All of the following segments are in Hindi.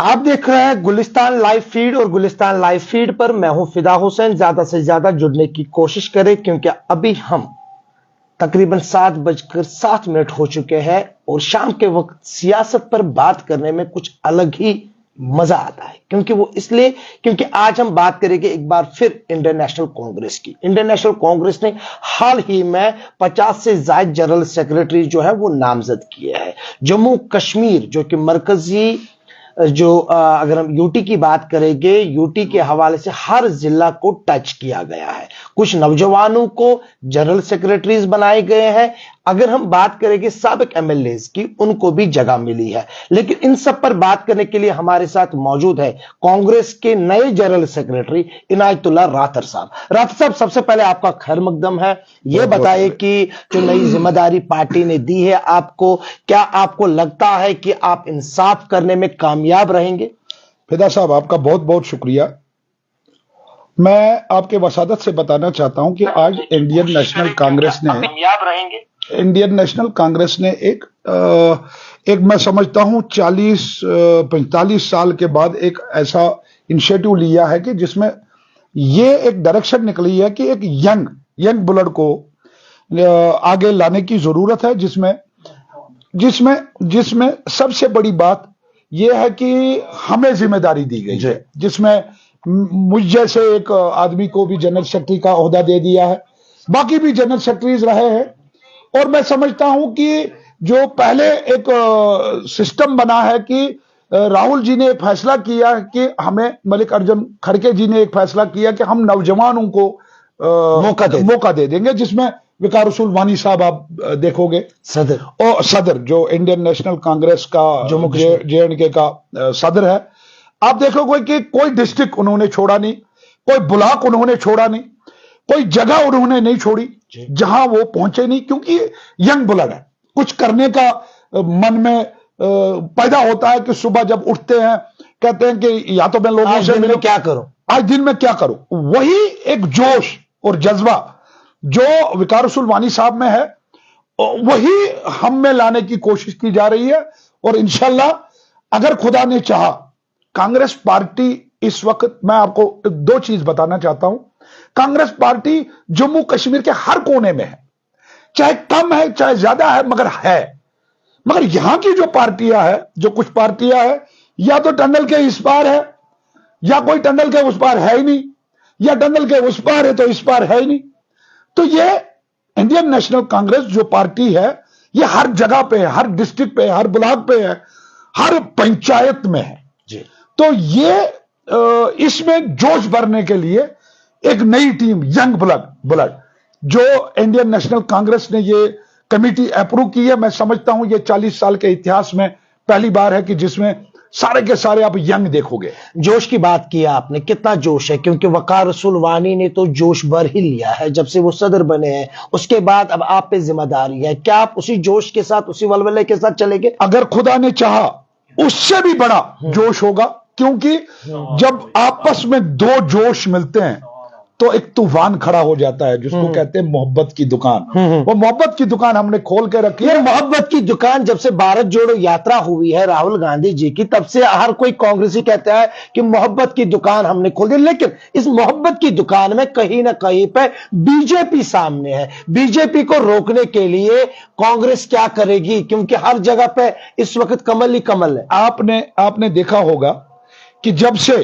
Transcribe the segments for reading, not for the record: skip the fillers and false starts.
आप देख रहे हैं गुलिस्तान लाइव फीड और गुलिस्तान लाइव फीड पर मैं हूं फिदा हुसैन। ज्यादा से ज्यादा जुड़ने की कोशिश करें क्योंकि अभी हम तकरीबन 7:07 हो चुके हैं और शाम के वक्त सियासत पर बात करने में कुछ अलग ही मजा आता है। क्योंकि वो इसलिए क्योंकि आज हम बात करेंगे एक बार फिर इंडियन नेशनल कांग्रेस की। इंडियन नेशनल कांग्रेस ने हाल ही में 50 से ज्यादा जनरल सेक्रेटरी जो है वो नामजद किए हैं। जम्मू कश्मीर जो कि मरकजी अगर हम यूटी की बात करेंगे, यूटी के हवाले से हर जिला को टच किया गया है। कुछ नौजवानों को जनरल सेक्रेटरीज बनाए गए हैं। अगर हम बात करेंगे साबिक एमएलएज की, उनको भी जगह मिली है। लेकिन इन सब पर बात करने के लिए हमारे साथ मौजूद है कांग्रेस के नए जनरल सेक्रेटरी इनायतुल्लाह रातर साहब। रातर साहब, सबसे पहले आपका खैर मकदम है। यह बताइए कि जो नई जिम्मेदारी पार्टी ने दी है आपको, क्या आपको लगता है कि आप इंसाफ करने में कामयाब रहेंगे? फिदा साहब, आपका बहुत बहुत शुक्रिया। मैं आपके वसादत से बताना चाहता हूं कि आज इंडियन नेशनल कांग्रेस ने एक मैं समझता हूं 40-45 साल के बाद एक ऐसा इनिशिएटिव लिया है कि जिसमें ये एक डायरेक्शन निकली है कि एक यंग बुलर को आगे लाने की जरूरत है, जिसमें सबसे बड़ी बात यह है कि हमें जिम्मेदारी दी गई है, जिसमें मुझ जैसे एक आदमी को भी जनरल सेक्रेटरी का ओहदा दे दिया है, बाकी भी जनरल सेक्रेटरीज रहे हैं। और मैं समझता हूं कि जो पहले एक सिस्टम बना है कि राहुल जी ने एक फैसला किया कि हमें, मल्लिकार्जुन खड़गे जी ने एक फैसला किया कि हम नौजवानों को मौका दे देंगे, जिसमें वकार रसूल वानी साहब आप देखोगे सदर जो इंडियन नेशनल कांग्रेस का JNK का सदर है। आप देखोगे कि कोई डिस्ट्रिक्ट उन्होंने छोड़ा नहीं, कोई ब्लॉक उन्होंने छोड़ा नहीं, कोई जगह उन्होंने नहीं छोड़ी जहां वो पहुंचे नहीं, क्योंकि यंग ब्लड है। कुछ करने का मन में पैदा होता है कि सुबह जब उठते हैं कहते हैं कि या तो मैं लोगों से मिलूं, क्या करूं, आज दिन में क्या करूं। वही एक जोश और जज्बा जो वकार रसूल वानी साहब में है, वही हम में लाने की कोशिश की जा रही है। और इंशाल्लाह अगर खुदा ने चाहा, कांग्रेस पार्टी इस वक्त, मैं आपको दो चीज बताना चाहता हूं। कांग्रेस पार्टी जम्मू कश्मीर के हर कोने में है, चाहे कम है चाहे ज्यादा है, मगर यहां की जो पार्टियां है, जो कुछ पार्टियां है, या तो टनल के इस पार है, या कोई टनल के उस पार है ही नहीं, या टनल के उस पार है तो इस पार है ही नहीं। तो ये इंडियन नेशनल कांग्रेस जो पार्टी है, ये हर जगह पे है, हर डिस्ट्रिक्ट पे है, हर ब्लॉक पे है, हर पंचायत में है जी। तो ये इसमें जोश भरने के लिए एक नई टीम यंग ब्लड जो इंडियन नेशनल कांग्रेस ने ये कमेटी अप्रूव की है। मैं समझता हूं ये 40 साल के इतिहास में पहली बार है कि जिसमें सारे के सारे आप यंग देखोगे। जोश की बात की आपने, कितना जोश है, क्योंकि वकार रसूल वानी ने तो जोश भर ही लिया है जब से वो सदर बने हैं। उसके बाद अब आप पे जिम्मेदारी है, क्या आप उसी जोश के साथ, उसी वलवले के साथ चलेंगे? अगर खुदा ने चाहा उससे भी बड़ा जोश होगा, क्योंकि जब आपस में दो जोश मिलते हैं तो एक तूफान खड़ा हो जाता है, जिसको कहते हैं मोहब्बत की दुकान। वो मोहब्बत की दुकान हमने खोल के रखी है। मोहब्बत की दुकान जब से भारत जोड़ो यात्रा हुई है राहुल गांधी जी की, तब से हर कोई कांग्रेसी कहता है कि मोहब्बत की दुकान हमने खोल दी। लेकिन इस मोहब्बत की दुकान में कहीं ना कहीं पे बीजेपी सामने है। बीजेपी को रोकने के लिए कांग्रेस क्या करेगी, क्योंकि हर जगह पे इस वक्त कमल ही कमल है। आपने देखा होगा कि जब से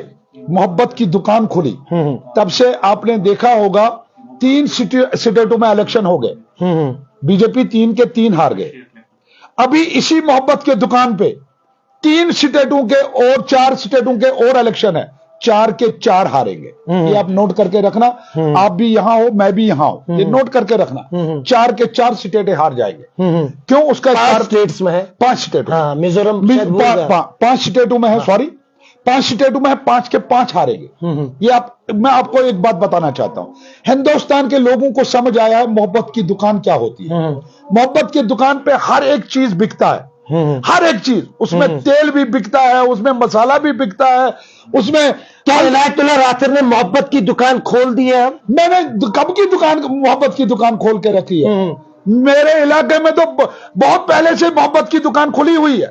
मोहब्बत की दुकान खुली, तब से आपने देखा होगा 3 स्टेटों में इलेक्शन हो गए, बीजेपी 3 के 3 हार गए। अभी इसी मोहब्बत के दुकान पे 3 स्टेटों के और 4 स्टेटों के और इलेक्शन है, 4 के 4 हारेंगे। ये आप नोट करके रखना, आप भी यहां हो, मैं भी यहां हूं, ये नोट करके रखना। 4 के 4 स्टेटें हार जाएंगे। क्यों? उसका 5 स्टेट्स में है, 5 स्टेट, मिजोरम 5 स्टेटों में है, सॉरी 5 स्टेटों में है, 5 के 5 हारेंगे। ये मैं आपको एक बात बताना चाहता हूं, हिंदुस्तान के लोगों को समझ आया है मोहब्बत की दुकान क्या होती है। मोहब्बत की दुकान पे हर एक चीज बिकता है, हर एक चीज, उसमें तेल भी बिकता है, उसमें मसाला भी बिकता है, उसमें क्या इनायतुल्लाह रातर ने मोहब्बत की दुकान खोल दी है? मैंने कब की दुकान, मोहब्बत की दुकान खोल के रखी है। मेरे इलाके में तो बहुत पहले से मोहब्बत की दुकान खुली हुई है।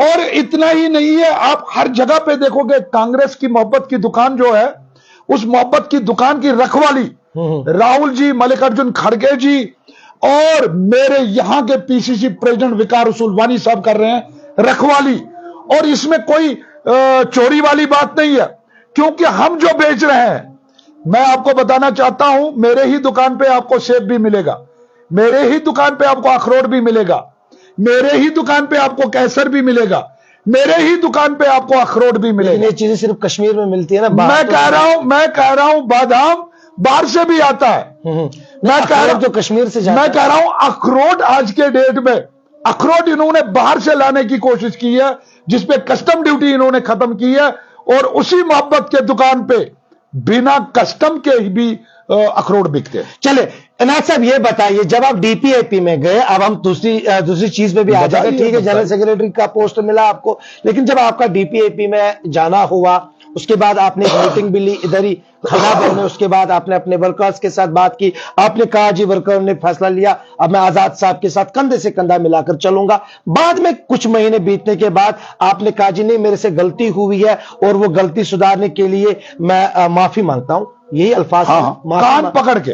और इतना ही नहीं है, आप हर जगह पे देखोगे कांग्रेस की मोहब्बत की दुकान जो है, उस मोहब्बत की दुकान की रखवाली राहुल जी, मल्लिकार्जुन खड़गे जी और मेरे यहां के पीसीसी प्रेसिडेंट विकार रसूल वानी साहब कर रहे हैं रखवाली। और इसमें कोई चोरी वाली बात नहीं है, क्योंकि हम जो बेच रहे हैं, मैं आपको बताना चाहता हूं, मेरे ही दुकान पे आपको सेब भी मिलेगा, मेरे ही दुकान पे आपको अखरोट भी मिलेगा, मेरे ही दुकान पे आपको कैसर भी मिलेगा, मेरे ही दुकान पे आपको अखरोट भी मिलेगा। ये चीजें सिर्फ कश्मीर में मिलती है ना। मैं कह रहा हूं बादाम बाहर से भी आता है। मैं कह रहा हूं तो कश्मीर से जाता मैं कह रहा हूं अखरोट आज के डेट में अखरोट इन्होंने बाहर से लाने की कोशिश की है, जिसपे कस्टम ड्यूटी इन्होंने खत्म की है, और उसी मोहब्बत के दुकान पे बिना कस्टम के भी अखरोट बिकते हैं। चले इनायत साहब, ये बताइए, जब आप डीपीआईपी में गए, अब हम दूसरी चीज पे भी आ जाएंगे, ठीक है, जनरल सेक्रेटरी का पोस्ट मिला आपको, लेकिन जब आपका डीपीआईपी में जाना हुआ, उसके बाद आपने मीटिंग भी ली इधर ही खिलाफत में, उसके बाद आपने अपने वर्कर्स के साथ बात की, आपने कहा जी वर्कर ने फैसला लिया, अब मैं आजाद साहब के साथ कंधे से कंधा मिलाकर चलूंगा। बाद में कुछ महीने बीतने के बाद आपने कहा जी नहीं, मेरे से गलती हुई है और वो गलती सुधारने के लिए मैं माफी मांगता हूं, यही अल्फाज। कान पकड़ के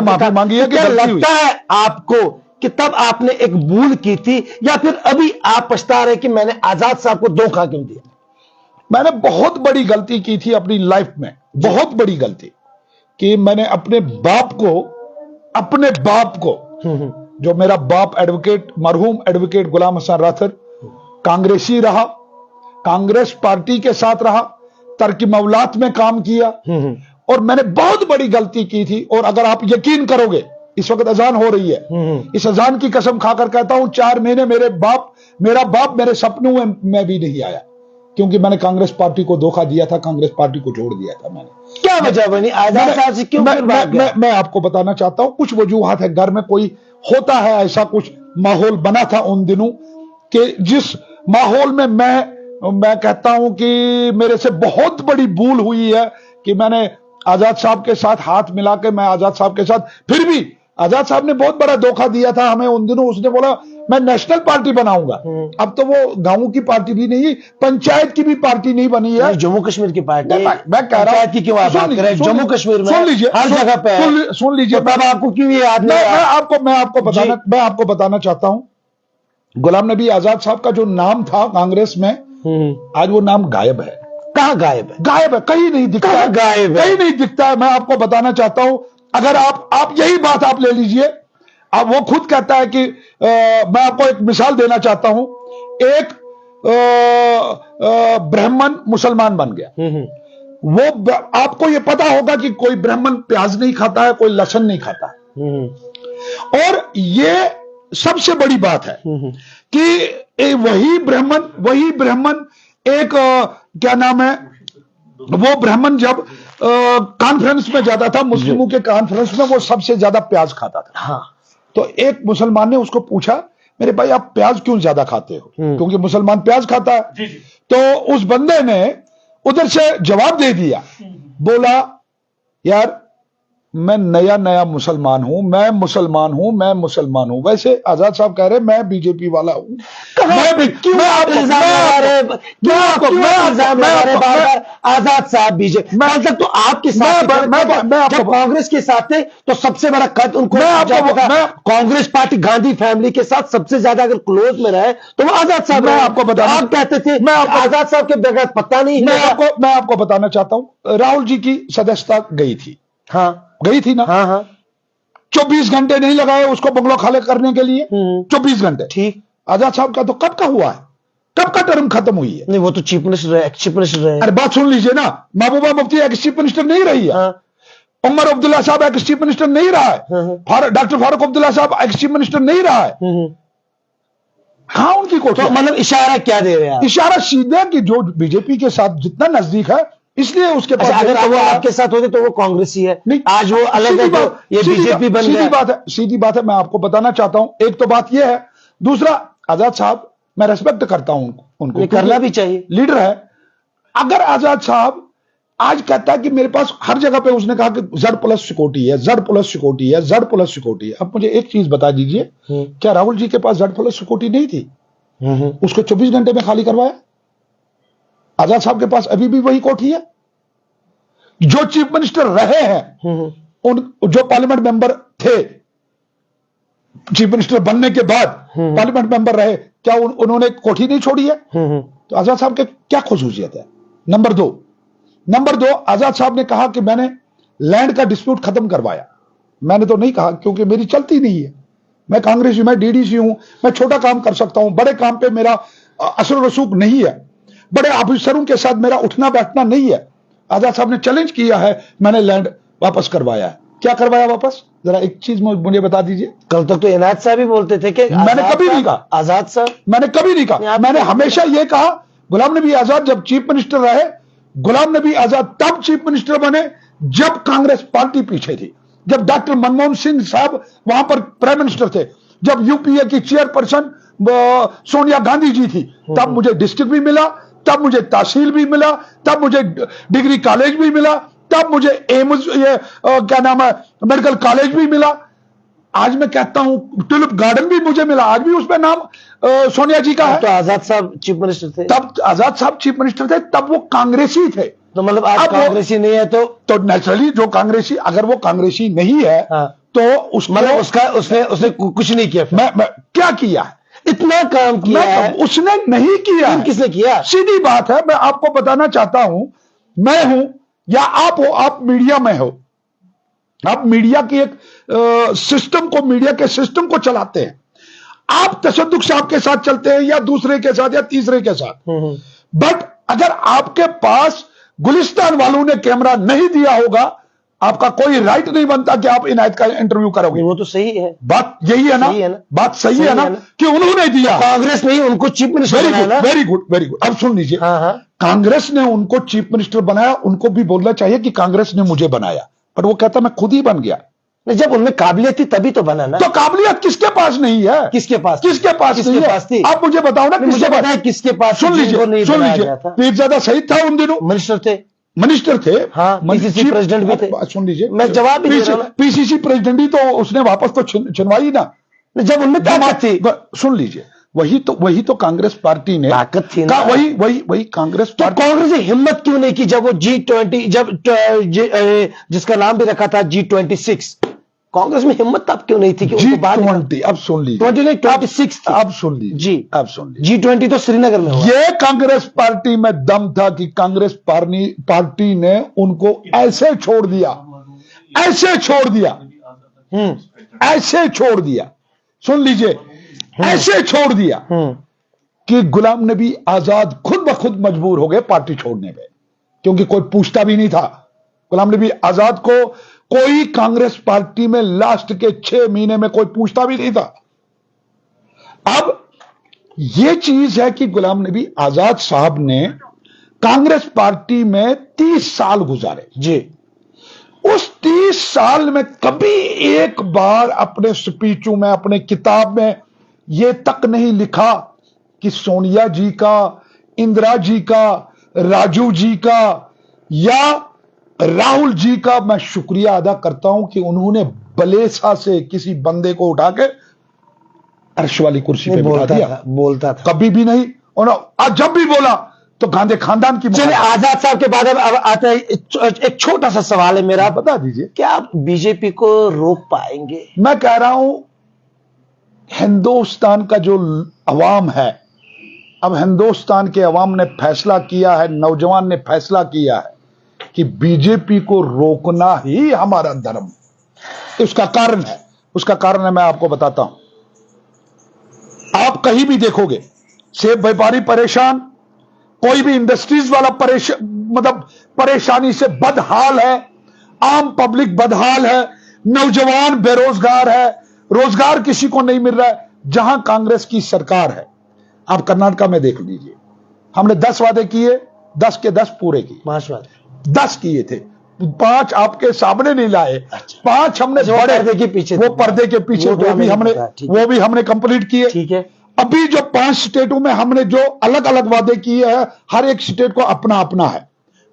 माफी मांगी है। क्या लगता है आपको कि तब आपने एक भूल की थी, या फिर अभी आप पछता रहे कि मैंने आजाद साहब को धोखा क्यों दिया? मैंने बहुत बड़ी गलती की थी अपनी लाइफ में, बहुत बड़ी गलती, कि मैंने अपने बाप को जो मेरा बाप एडवोकेट, मरहूम एडवोकेट गुलाम हसन राथर, कांग्रेसी रहा, कांग्रेस पार्टी के साथ रहा, तरकी मौलात में काम किया, और मैंने बहुत बड़ी गलती की थी। और अगर आप यकीन करोगे, इस वक्त अजान हो रही है, इस अजान की कसम खाकर कहता हूं, 4 महीने मेरा बाप मेरे सपनों में भी नहीं आया, क्योंकि मैंने कांग्रेस पार्टी को धोखा दिया था, कांग्रेस पार्टी को जोड़ दिया था मैंने। क्या वजह बनी आजाद साहब से क्यों? मैं आपको बताना चाहता हूं, कुछ वजूहात है। घर में कोई होता है ऐसा, कुछ माहौल बना था उन दिनों कि जिस माहौल में मैं कहता हूं कि मेरे से बहुत बड़ी भूल हुई है कि मैंने आजाद साहब के साथ हाथ मिला के, मैं आजाद साहब के साथ, फिर भी आजाद साहब ने बहुत बड़ा धोखा दिया था हमें उन दिनों। उसने बोला मैं नेशनल पार्टी बनाऊंगा, अब तो वो गांव की पार्टी भी नहीं, पंचायत की भी पार्टी नहीं बनी है, जम्मू कश्मीर की पार्टी। मैं कह रहा हूं कि क्यों बात कर रहे हैं, जम्मू कश्मीर में सुन लीजिए, हर जगह पे सुन लीजिए, तब आपको क्यों ये याद नहीं? मैं आपको बताना चाहता हूं, गुलाम नबी आजाद साहब का जो नाम था कांग्रेस में, आज वो नाम गायब है। कहां गायब है? गायब है, कहीं नहीं दिखता है, गायब है, कहीं नहीं दिखता है। मैं आपको बताना चाहता हूं, अगर आप यही बात आप ले लीजिए, अब वो खुद कहता है कि मैं आपको एक मिसाल देना चाहता हूं, एक ब्राह्मण मुसलमान बन गया, वो आपको ये पता होगा कि कोई ब्राह्मण प्याज नहीं खाता है, कोई लहसुन नहीं खाता है, और ये सबसे बड़ी बात है कि वही ब्राह्मण एक क्या नाम है, वो ब्राह्मण जब कॉन्फ्रेंस में जाता था, मुस्लिमों के कॉन्फ्रेंस में, वो सबसे ज्यादा प्याज खाता था। हाँ। तो एक मुसलमान ने उसको पूछा, मेरे भाई आप प्याज क्यों ज्यादा खाते हो? क्योंकि मुसलमान प्याज खाता है। तो उस बंदे ने उधर से जवाब दे दिया, बोला यार मैं नया मुसलमान हूं, मैं मुसलमान हूं। वैसे आजाद साहब कह रहे मैं बीजेपी वाला हूं। आजाद साहब बीजेपी तक तो आपके साथ, जब कांग्रेस के साथ थे तो सबसे बड़ा कद उनको, कांग्रेस पार्टी गांधी फैमिली के साथ सबसे ज्यादा अगर क्लोज में रहे तो वो आजाद साहब। मैं आपको बताना, आप कहते थे मैं आजाद साहब के बगैर पता नहीं। मैं आपको बताना चाहता हूं, राहुल जी की सदस्यता गई थी। हाँ, गई थी ना। हाँ। 24 घंटे नहीं लगाए उसको बंगलो खाली करने के लिए, 24 घंटे। ठीक। आजाद साहब का तो कब का हुआ है, कब का टर्म खत्म हुई है? नहीं, वो तो चीफ मिनिस्टर रहे। अरे बात सुन लीजिए ना, Mehbooba Mufti ex chief minister नहीं रही है। हाँ। उमर अब्दुल्ला साहब एक्स चीफ मिनिस्टर नहीं रहा है। डॉक्टर फारूक अब्दुल्ला साहब एक्स चीफ मिनिस्टर नहीं रहा है। हाँ, उनकी कोशिश। तो मतलब इशारा क्या दे रहे हैं? इशारा सीधा कि जो बीजेपी के साथ जितना नजदीक है, इसलिए उसके पास। अगर वो आपके साथ होते तो वो कांग्रेसी है, नहीं आज वो अलग है, तो ये बीजेपी बन गया। सीधी बात है, मैं आपको बताना चाहता हूं। एक तो बात ये है, दूसरा आजाद साहब मैं रेस्पेक्ट करता हूं उनको, करना भी चाहिए, लीडर है। अगर आजाद साहब आज कहता है कि मेरे पास हर जगह पे उसने कहा कि Z प्लस सिक्योरिटी है, Z प्लस सिक्योरिटी है, Z प्लस सिक्योरिटी है। अब मुझे एक चीज बता दीजिए, क्या राहुल जी के पास Z प्लस सिक्योरिटी नहीं थी? उसको 24 घंटे में खाली करवाया। आजाद साहब के पास अभी भी वही कोठी है। जो चीफ मिनिस्टर रहे हैं, उन जो पार्लियामेंट मेंबर थे, चीफ मिनिस्टर बनने के बाद पार्लियामेंट मेंबर रहे, क्या उन्होंने कोठी नहीं छोड़ी है? तो आजाद साहब के क्या खुसूसियत है? नंबर दो, आजाद साहब ने कहा कि मैंने लैंड का डिस्प्यूट खत्म करवाया। मैंने तो नहीं कहा, क्योंकि मेरी चलती नहीं है। मैं कांग्रेसी, मैं डीडीसी हूं, मैं छोटा काम कर सकता हूं, बड़े काम पे मेरा असर रसूख नहीं है, बड़े ऑफिसरों के साथ मेरा उठना बैठना नहीं है। आजाद साहब ने चैलेंज किया है, मैंने लैंड वापस करवाया है। क्या करवाया वापस? जरा एक चीज मुझे बता दीजिए। कल तक तो इनायत साहब ही बोलते थे कि मैंने कभी नहीं कहा आजाद साहब, मैंने कभी नहीं कहा। मैंने हमेशा यह कहा, गुलाम नबी आजाद जब चीफ मिनिस्टर रहे, गुलाम नबी आजाद तब चीफ मिनिस्टर बने जब कांग्रेस पार्टी पीछे थी, जब डॉक्टर मनमोहन सिंह साहब वहां पर प्राइम मिनिस्टर थे, जब यूपीए की चेयरपर्सन सोनिया गांधी जी थी, तब मुझे डिस्ट्रिक्ट भी मिला, तब मुझे तहसील भी मिला, तब मुझे डिग्री कॉलेज भी मिला, तब मुझे एम्स, ये क्या नाम है, मेडिकल कॉलेज भी मिला। आज मैं कहता हूं टुलिप गार्डन भी मुझे मिला, आज भी उसमें नाम सोनिया जी का है। तो आजाद साहब चीफ मिनिस्टर थे, तब आजाद साहब चीफ मिनिस्टर थे, तब वो कांग्रेसी थे। तो मतलब आज कांग्रेसी नहीं है तो नेचुरली जो कांग्रेसी, अगर वो कांग्रेसी नहीं है, हाँ, तो उसने कुछ नहीं किया। मैं क्या किया है? इतना काम किया है उसने नहीं किया। किसने किया? सीधी बात है, मैं आपको बताना चाहता हूं, मैं हूं या आप हो, आप मीडिया में हो, आप मीडिया की एक सिस्टम को, मीडिया के सिस्टम को चलाते हैं। आप तशद्दुक साहब के साथ चलते हैं या दूसरे के साथ या तीसरे के साथ, बट अगर आपके पास गुलिस्तान वालों ने कैमरा नहीं दिया होगा, आपका कोई राइट नहीं बनता कि आप इनायत का इंटरव्यू करोगे। वो तो सही है, बात यही है ना, बात सही है ना कि उन्होंने दिया, कांग्रेस नहीं उनको चीफ मिनिस्टर बनाया। Very good. अब सुन लीजिए, कांग्रेस ने उनको चीफ मिनिस्टर बनाया, उनको भी बोलना चाहिए कि कांग्रेस ने मुझे बनाया, पर वो कहता मैं खुद ही बन गया। जब उनमें काबिलियत थी तभी तो बना ना। तो काबिलियत किसके पास नहीं है? किसके पास नहीं है? आप मुझे बताओ ना, मुझे पता है किसके पास। सुन लीजिए, पीरजादा शहीद था उन दिनों, मिनिस्टर थे, हाँ, पीसीसी प्रेसिडेंट भी थे। सुन लीजिए, मैं जवाब भी दे रहा हूं। पीसीसी प्रेसिडेंट ही तो उसने वापस तो छिनवाई ना, जब उनमें ताकत थी। सुन लीजिए, वही तो कांग्रेस पार्टी ने ताकत थी ना। वही कांग्रेस तो कांग्रेस ने हिम्मत क्यों नहीं की जब वो G20, जब जिसका नाम भी रखा था G26, कांग्रेस में हिम्मत तब क्यों नहीं थी कि उनको बाहर G20, अब सुन लीजिए, 26 अब सुन लीजिए जी, अब सुन लीजिए, G20 तो श्रीनगर में हुआ। ये कांग्रेस पार्टी में दम था कि कांग्रेस पार्टी ने उनको ऐसे छोड़ दिया, ऐसे छोड़ दिया, सुन लीजिए, ऐसे छोड़ दिया कि गुलाम नबी आजाद खुद ब खुद मजबूर हो गए पार्टी छोड़ने पे, क्योंकि कोई पूछता भी नहीं था। गुलाम नबी आजाद को कोई कांग्रेस पार्टी में लास्ट के 6 महीने में कोई पूछता भी नहीं था। अब यह चीज है कि गुलाम नबी आजाद साहब ने कांग्रेस पार्टी में 30 साल गुजारे जी। उस 30 साल में कभी एक बार अपने स्पीचों में, अपने किताब में यह तक नहीं लिखा कि सोनिया जी का, इंदिरा जी का, राजू जी का या राहुल जी का मैं शुक्रिया अदा करता हूं कि उन्होंने बलेसा से किसी बंदे को उठा के अर्श वाली कुर्सी पे बिठा दिया। बोलता था कभी भी नहीं। और आज जब भी बोला तो गांधी खानदान की। चलिए, आजाद साहब के बाद अब आता है एक छोटा सा सवाल है मेरा, बता दीजिए, क्या आप बीजेपी को रोक पाएंगे? मैं कह रहा हूं हिंदुस्तान का जो अवाम है, अब हिंदुस्तान के अवाम ने फैसला किया है, नौजवान ने फैसला किया है कि बीजेपी को रोकना ही हमारा धर्म। उसका कारण है, मैं आपको बताता हूं। आप कहीं भी देखोगे सेब व्यापारी परेशान, कोई भी इंडस्ट्रीज वाला परेशानी से बदहाल है, आम पब्लिक बदहाल है, नौजवान बेरोजगार है, रोजगार किसी को नहीं मिल रहा है। जहां कांग्रेस की सरकार है, आप कर्नाटका में देख लीजिए, हमने 10 वादे किए, 10 के 10 पूरे किए। 5 वादे 10 किए थे, 5 आपके सामने नहीं लाए। अच्छा। 5 हमने बड़े पर्दे के पीछे, वो पर्दे के पीछे वो भी हमने कंप्लीट किए। ठीक है। अभी जो 5 स्टेटों में हमने जो अलग अलग वादे किए हैं, हर एक स्टेट को अपना अपना है।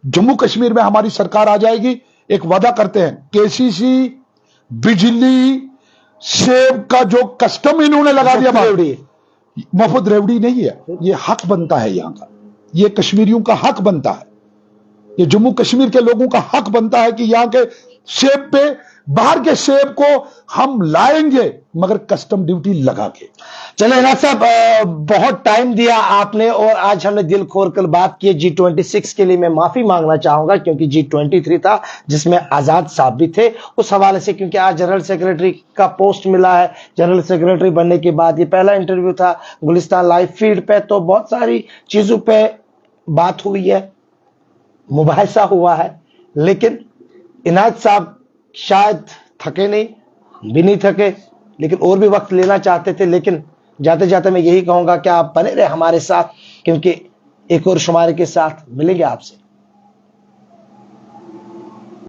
जम्मू कश्मीर में हमारी सरकार आ जाएगी, एक वादा करते हैं, केसीसी, बिजली, सेब का जो कस्टम इन्होंने लगा दिया, मुफ्त रेवड़ी नहीं है, ये हक बनता है यहां का, ये कश्मीरियों का हक बनता है, ये जम्मू कश्मीर के लोगों का हक बनता है कि यहां के सेब पे, बाहर के सेब को हम लाएंगे मगर कस्टम ड्यूटी लगा के। चलो इनाज साहब, बहुत टाइम दिया आपने और आज हमने दिल खोल कर बात की। G26 के लिए मैं माफी मांगना चाहूंगा क्योंकि G23 था जिसमें आजाद साहब भी थे, उस हवाले से, क्योंकि आज जनरल सेक्रेटरी का पोस्ट मिला है। जनरल सेक्रेटरी बनने के बाद ये पहला इंटरव्यू था गुलिस्तान लाइव फीड पे, तो बहुत सारी चीजों पे बात हुई है, मुबाहिसा हुआ है, लेकिन इनाज साहब शायद थके नहीं, हम भी नहीं थके, लेकिन और भी वक्त लेना चाहते थे। लेकिन जाते जाते मैं यही कहूंगा कि आप बने रहे हमारे साथ, क्योंकि एक और शुमारे के साथ मिलेंगे आपसे।